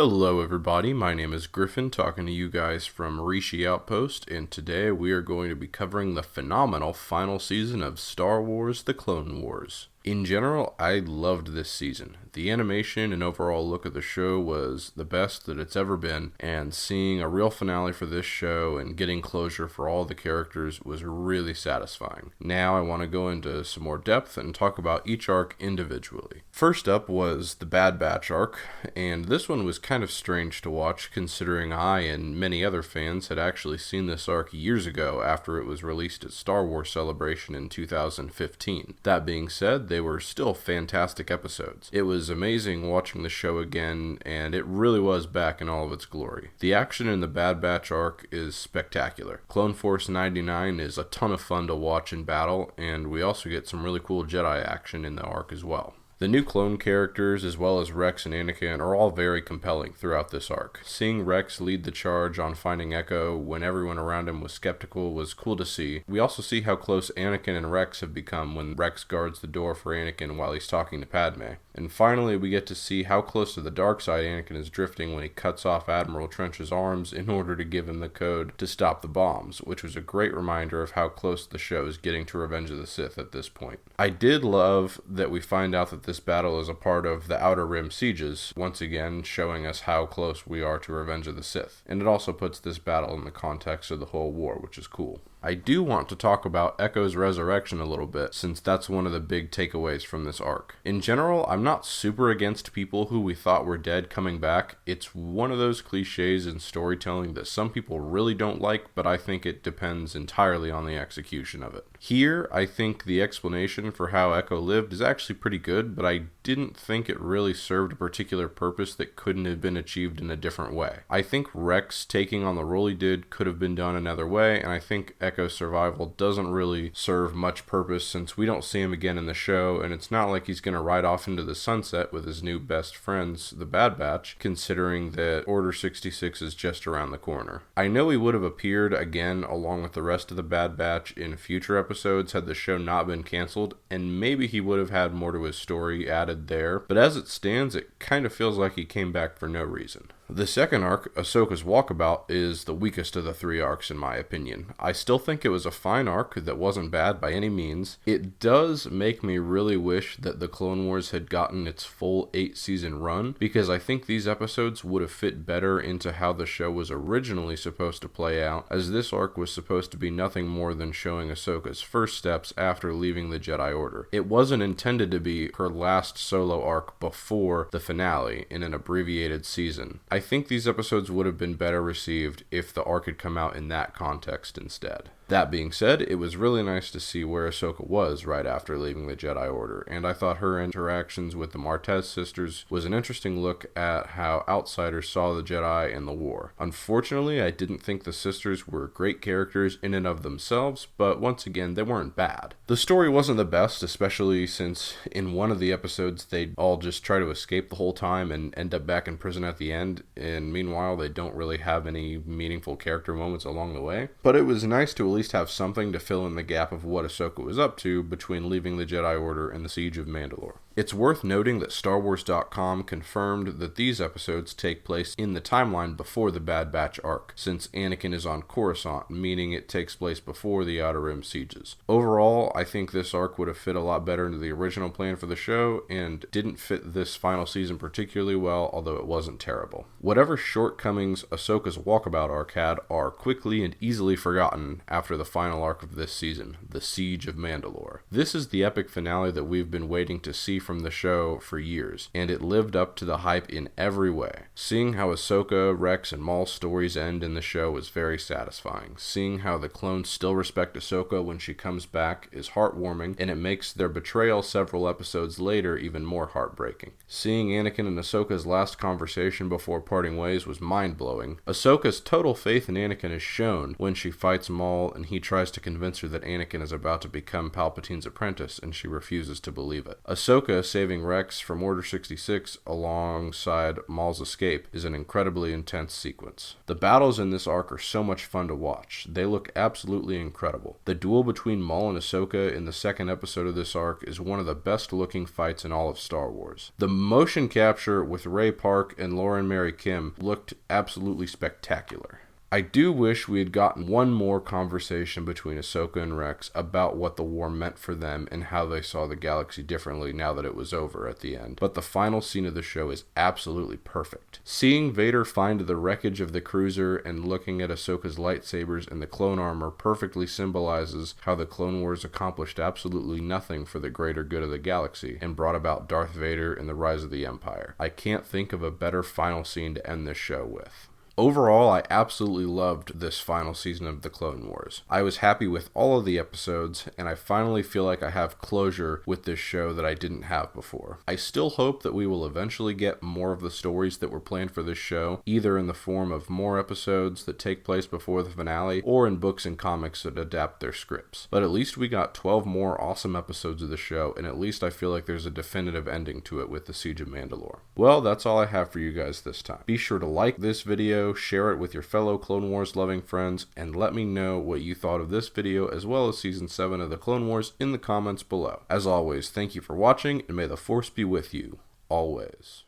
Hello everybody, my name is Griffin, talking to you guys from Rishi Outpost, and today we are going to be covering the phenomenal final season of Star Wars: The Clone Wars. In general, I loved this season. The animation and overall look of the show was the best that it's ever been, and seeing a real finale for this show and getting closure for all the characters was really satisfying. Now I want to go into some more depth and talk about each arc individually. First up was the Bad Batch arc, and this one was kind of strange to watch considering I and many other fans had actually seen this arc years ago after it was released at Star Wars Celebration in 2015. That being said, they were still fantastic episodes. It was amazing watching the show again, and it really was back in all of its glory. The action in the Bad Batch arc is spectacular. Clone Force 99 is a ton of fun to watch in battle, and we also get some really cool Jedi action in the arc as well. The new clone characters, as well as Rex and Anakin, are all very compelling throughout this arc. Seeing Rex lead the charge on finding Echo when everyone around him was skeptical was cool to see. We also see how close Anakin and Rex have become when Rex guards the door for Anakin while he's talking to Padme. And finally, we get to see how close to the dark side Anakin is drifting when he cuts off Admiral Trench's arms in order to give him the code to stop the bombs, which was a great reminder of how close the show is getting to Revenge of the Sith at this point. I did love that we find out that this battle is a part of the Outer Rim sieges, once again showing us how close we are to Revenge of the Sith. And it also puts this battle in the context of the whole war, which is cool. I do want to talk about Echo's resurrection a little bit, since that's one of the big takeaways from this arc. In general, I'm not super against people who we thought were dead coming back. It's one of those cliches in storytelling that some people really don't like, but I think it depends entirely on the execution of it. Here, I think the explanation for how Echo lived is actually pretty good, but I didn't think it really served a particular purpose that couldn't have been achieved in a different way. I think Rex taking on the role he did could have been done another way, and I think Echo's survival doesn't really serve much purpose since we don't see him again in the show, and it's not like he's going to ride off into the sunset with his new best friends, the Bad Batch, considering that Order 66 is just around the corner. I know he would have appeared again along with the rest of the Bad Batch in future episodes had the show not been canceled, and maybe he would have had more to his story added there, but as it stands, it kind of feels like he came back for no reason. The second arc, Ahsoka's Walkabout, is the weakest of the three arcs in my opinion. I still think it was a fine arc that wasn't bad by any means. It does make me really wish that the Clone Wars had gotten its full 8-season run, because I think these episodes would have fit better into how the show was originally supposed to play out, as this arc was supposed to be nothing more than showing Ahsoka's first steps after leaving the Jedi Order. It wasn't intended to be her last solo arc before the finale in an abbreviated season. I think these episodes would have been better received if the arc had come out in that context instead. That being said, it was really nice to see where Ahsoka was right after leaving the Jedi Order, and I thought her interactions with the Martez sisters was an interesting look at how outsiders saw the Jedi and the war. Unfortunately, I didn't think the sisters were great characters in and of themselves, but once again, they weren't bad. The story wasn't the best, especially since in one of the episodes they all just try to escape the whole time and end up back in prison at the end, and meanwhile they don't really have any meaningful character moments along the way. But it was nice to at least have something to fill in the gap of what Ahsoka was up to between leaving the Jedi Order and the Siege of Mandalore. It's worth noting that StarWars.com confirmed that these episodes take place in the timeline before the Bad Batch arc, since Anakin is on Coruscant, meaning it takes place before the Outer Rim sieges. Overall, I think this arc would have fit a lot better into the original plan for the show, and didn't fit this final season particularly well, although it wasn't terrible. Whatever shortcomings Ahsoka's Walkabout arc had are quickly and easily forgotten after the final arc of this season, the Siege of Mandalore. This is the epic finale that we've been waiting to see from the show for years, and it lived up to the hype in every way. Seeing how Ahsoka, Rex, and Maul's stories end in the show is very satisfying. Seeing how the clones still respect Ahsoka when she comes back is heartwarming, and it makes their betrayal several episodes later even more heartbreaking. Seeing Anakin and Ahsoka's last conversation before parting ways was mind-blowing. Ahsoka's total faith in Anakin is shown when she fights Maul and he tries to convince her that Anakin is about to become Palpatine's apprentice, and she refuses to believe it. Ahsoka saving Rex from Order 66 alongside Maul's escape is an incredibly intense sequence. The battles in this arc are so much fun to watch. They look absolutely incredible. The duel between Maul and Ahsoka in the second episode of this arc is one of the best looking fights in all of Star Wars. The motion capture with Ray Park and Lauren Mary Kim looked absolutely spectacular. I do wish we had gotten one more conversation between Ahsoka and Rex about what the war meant for them and how they saw the galaxy differently now that it was over at the end. But the final scene of the show is absolutely perfect. Seeing Vader find the wreckage of the cruiser and looking at Ahsoka's lightsabers and the clone armor perfectly symbolizes how the Clone Wars accomplished absolutely nothing for the greater good of the galaxy and brought about Darth Vader and the rise of the Empire. I can't think of a better final scene to end this show with. Overall, I absolutely loved this final season of The Clone Wars. I was happy with all of the episodes, and I finally feel like I have closure with this show that I didn't have before. I still hope that we will eventually get more of the stories that were planned for this show, either in the form of more episodes that take place before the finale, or in books and comics that adapt their scripts. But at least we got 12 more awesome episodes of the show, and at least I feel like there's a definitive ending to it with the Siege of Mandalore. Well, that's all I have for you guys this time. Be sure to like this video, share it with your fellow Clone Wars loving friends, and let me know what you thought of this video as well as Season 7 of the Clone Wars in the comments below. As always, thank you for watching, and may the Force be with you, always.